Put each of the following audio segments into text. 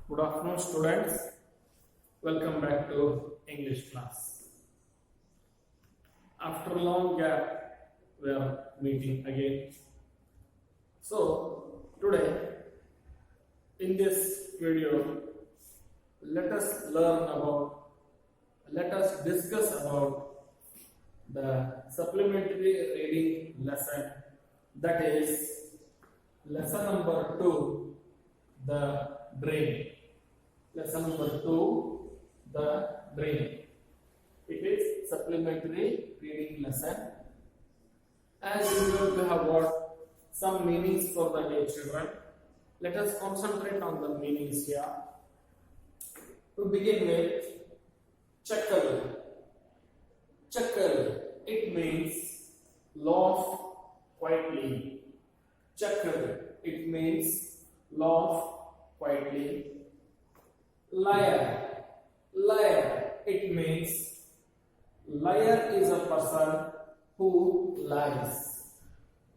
Good afternoon, students. Welcome back to English class. After a long gap, we are meeting again. So, today, in this video, let us discuss about the supplementary reading lesson, that is lesson number 2, the dream. Lesson number 2, the dream. It is supplementary reading lesson. As usual, we have got some meanings for the day, children. Let us concentrate on the meanings here. To begin with, chuckle. Chuckle. It means laugh quietly. Chuckle. It means laugh quietly. Liar. Liar. It means liar is a person who lies.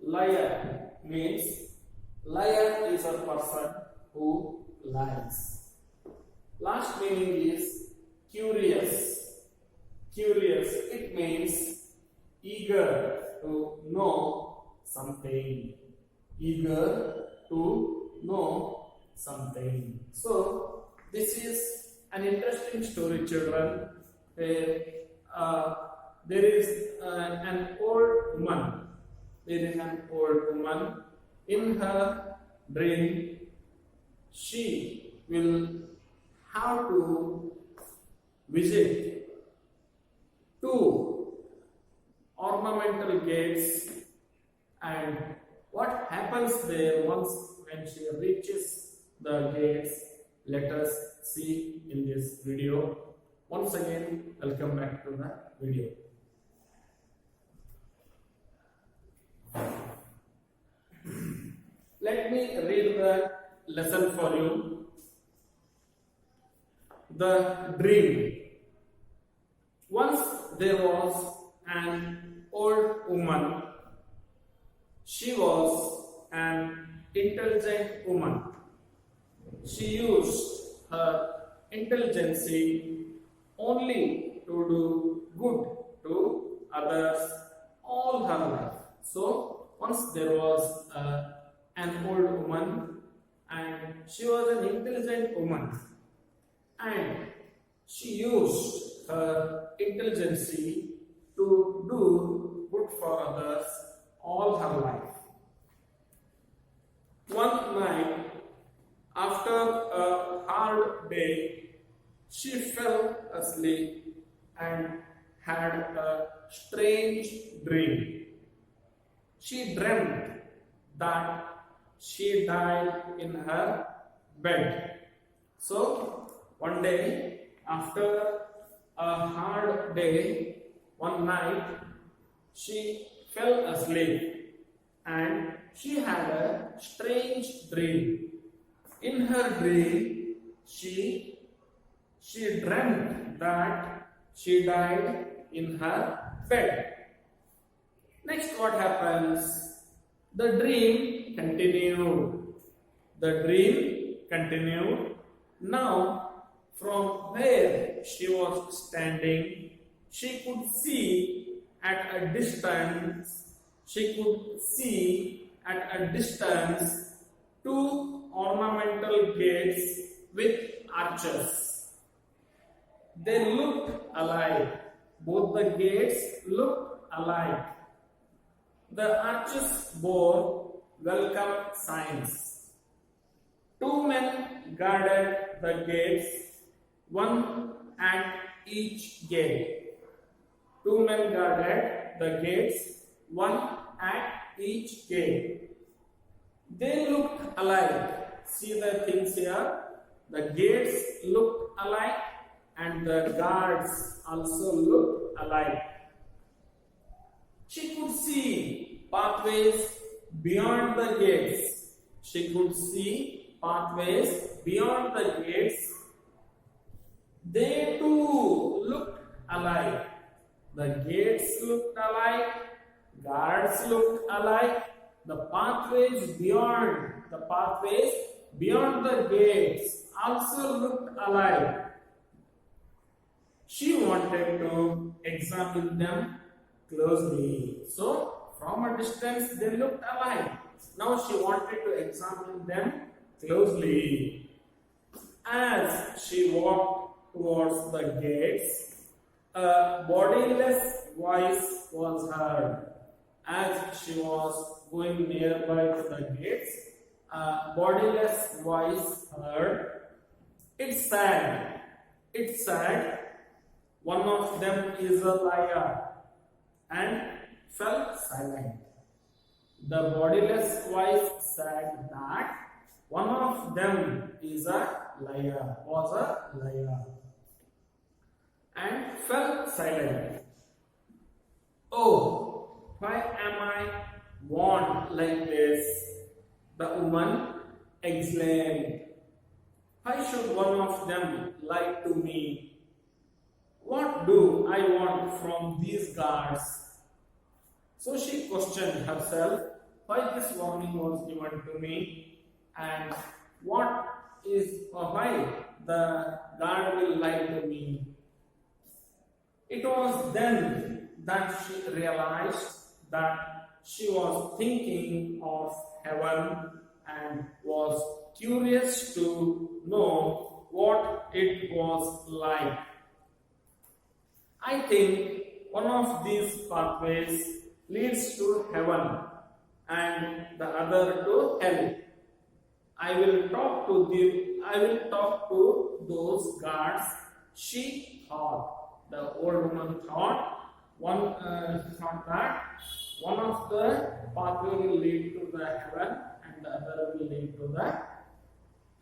Liar means liar is a person who lies. Last meaning is curious. Curious. It means eager to know something. Eager to know something. So, this is an interesting story, children, where there is an old woman. There is an old woman. In her dream, she will have to visit 2 ornamental gates, and what happens there once when she reaches the gates, let us see in this video. Once again, welcome back to the video. Let me read the lesson for you. The dream. Once there was an old woman. She was an intelligent woman. She used her intelligence only to do good to others all her life. So, once there was an old woman, and she was an intelligent woman, and she used her intelligence to do good for others all her life. One night, after a hard day, she fell asleep and had a strange dream. She dreamt that she died in her bed. So, one day, after a hard day, one night, she fell asleep and she had a strange dream. In her dream, she dreamt that she died in her bed. Next, what happens? The dream continued. The dream continued. Now, from where she was standing, she could see at a distance. She could see at a distance 2 ornamental gates with arches. They looked alike. Both the gates looked alike. The arches bore welcome signs. 2 men guarded the gates, one at each gate. 2 men guarded the gates, one at each gate. They looked alike. See the things here? The gates looked alike and the guards also looked alike. She could see pathways beyond the gates. She could see pathways beyond the gates. They too looked alike. The gates looked alike. Guards looked alike. The pathways beyond, the pathways beyond the gates also looked alike. She wanted to examine them closely. So, from a distance, they looked alike. Now, she wanted to examine them closely. As she walked towards the gates, a bodiless voice was heard. As she was going nearby to the gates, a bodiless voice heard. It said, one of them is a liar, and fell silent. The bodiless voice said that one of them is a liar, was a liar, and fell silent. Oh, why am I warned like this? The woman exclaimed. Why should one of them lie to me? What do I want from these guards? So she questioned herself why this warning was given to me and what is or why the guard will lie to me. It was then that she realized that she was thinking of heaven and was curious to know what it was like. I think one of these pathways leads to heaven and the other to hell. I will talk to those guards, she thought. The old woman thought that one of the pathway will lead to the heaven and the other will lead to the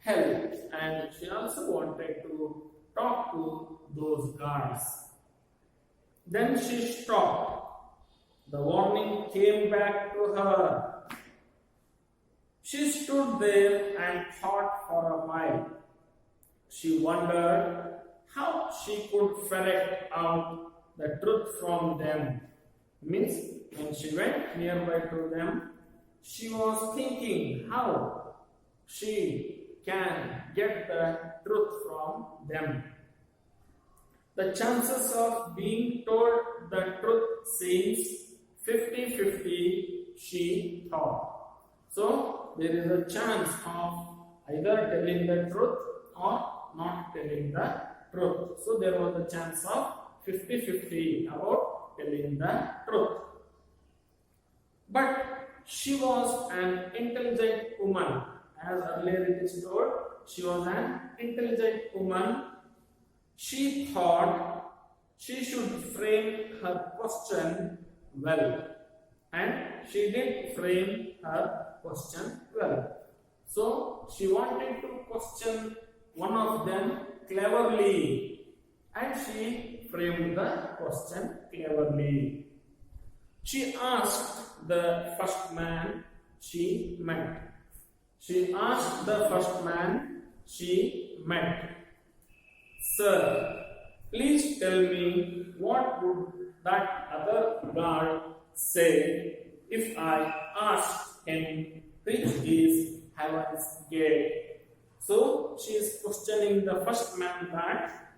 hell. And she also wanted to talk to those guards. Then she stopped. The warning came back to her. She stood there and thought for a while. She wondered how she could ferret out the truth from them. Means, when she went nearby to them, she was thinking how she can get the truth from them. The chances of being told the truth seems 50-50, she thought. So, there is a chance of either telling the truth or not telling the truth. So, there was a chance of 50-50 about telling the truth. But she was an intelligent woman. As earlier it is told, she was an intelligent woman. She thought she should frame her question well. And she did frame her question well. So, she wanted to question one of them cleverly. And she framed the question cleverly. She asked the first man she met. She asked the first man she met, Sir, please tell me what would that other guard say if I asked him which is heaven's gate? So she is questioning the first man that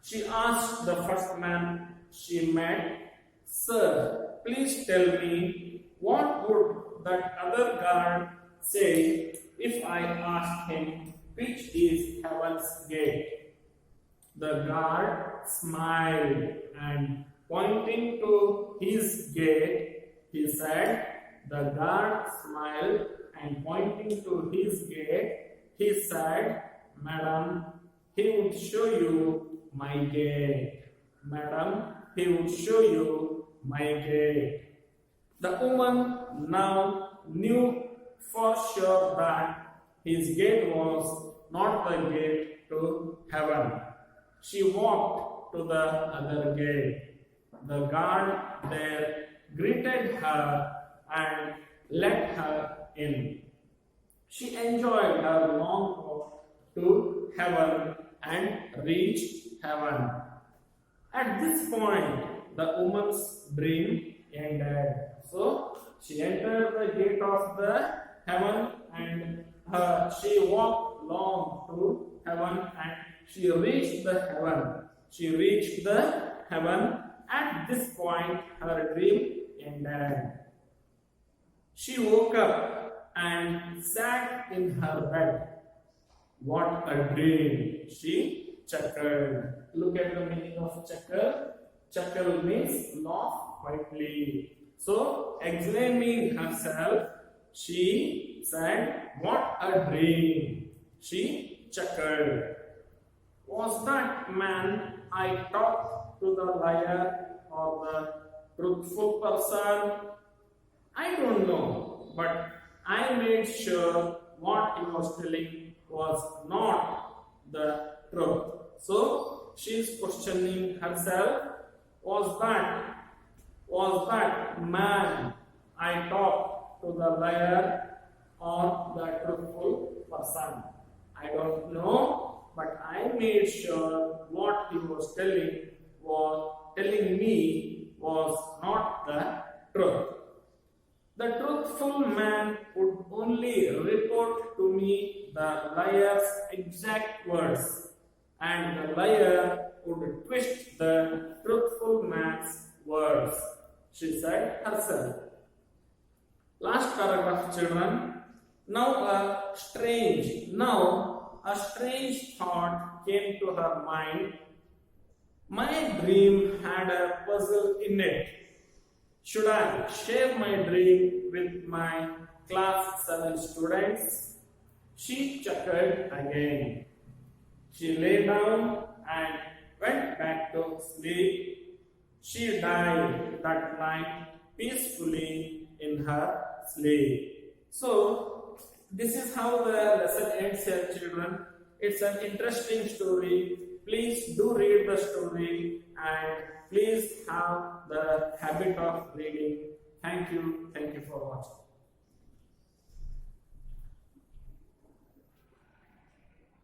she asked the first man she met, Sir, please tell me what would that other guard say if I asked him which is heaven's gate? The guard smiled and pointing to his gate, he said, the guard smiled and pointing to his gate, he said, Madam, he would show you my gate. Madam, he would show you my gate. The woman now knew for sure that his gate was not the gate to heaven. She walked to the other gate. The guard there greeted her and let her in. She enjoyed her long walk to heaven and reached heaven. At this point, the woman's dream ended. So, she entered the gate of the heaven and she walked long to heaven and she reached the heaven. She reached the heaven. At this point, her dream ended. She woke up and sat in her bed. What a dream! She chuckled. Look at the meaning of chuckle. Chuckle means laugh quietly. So, examining herself, she said, "What a dream!" She chuckled. Was that man I talked to the liar or the truthful person? I don't know, but I made sure what he was telling was not the truth. So she's questioning herself, was that man I talked to the liar or the truthful person? I don't know, but I made sure what he was telling me was not the truth. The truthful man would only report to me the liar's exact words, and the liar would twist the truthful man's words, she said herself. Last paragraph, children. Now a strange thought came to her mind. My dream had a puzzle in it. Should I share my dream with my class 7 students? She chuckled again. She lay down and went back to sleep. She died that night peacefully in her sleep. So, this is how the lesson ends here, children. It's an interesting story. Please do read the story and please have the habit of reading. Thank you for watching.